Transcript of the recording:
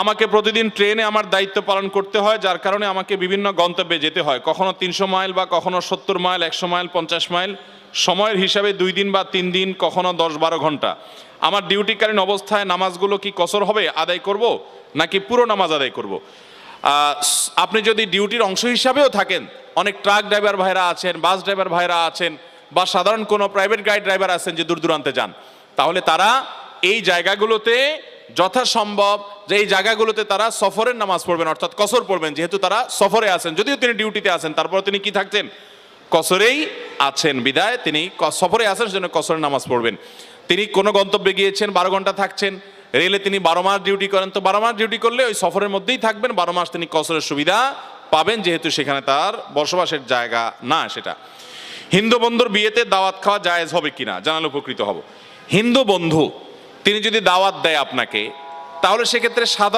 আমাকে প্রতিদিন ট্রেনে আমার দায়িত্ব পালন করতে হয়, যার কারণে আমাকে বিভিন্ন গন্তব্যে যেতে হয়, কখনো 300 মাইল বা কখনো 70 মাইল, 100 মাইল, 50 মাইল। সময়ের হিসাবে 2 দিন বা 3 দিন, কখনো 10-12 ঘন্টা। আমার ডিউটিকালীন অবস্থায় নামাজগুলো কি কসর হবে, আদায় করব, নাকি পুরো নামাজ আদায় করব? আপনি যদি ডিউটির অংশ হিসাবেও থাকেন, অনেক ট্রাক ড্রাইভার ভাইরা আছেন, বাস ড্রাইভার ভাইরা আছেন, বা সাধারণ কোনো প্রাইভেট গাড়ি ড্রাইভার আছেন যে দূর দূরান্তে যান, তাহলে তারা এই জায়গাগুলোতে যথাসম্ভব যে এই জায়গাগুলোতে তারা সফরের নামাজ পড়বেন, অর্থাৎ কসর পড়বেন। যেহেতু তারা সফরে আছেন, যদিও তিনি ডিউটিতে আছেন, তারপর তিনি কি থাকছেন, কসরেই আছেন, বিদায় তিনি সফরে আছেন, সেজন্য কসরের নামাজ পড়বেন। তিনি কোনো গন্তব্যে গিয়েছেন, 12 ঘন্টা থাকছেন, রেলে তিনি 12 মাস ডিউটি করেন, তো 12 মাস ডিউটি করলে ওই সফরের মধ্যেই থাকবেন, 12 মাস তিনি কসরের সুবিধা পাবেন, যেহেতু সেখানে তার বসবাসের জায়গা না সেটা। হিন্দু বন্ধুর বিয়েতে দাওয়াত খাওয়া জায়েজ হবে কিনা জানালে উপকৃত হব। হিন্দু বন্ধু তিনি যদি দাওয়াত দেয় আপনাকে, তাহলে সেক্ষেত্রে সাধারণ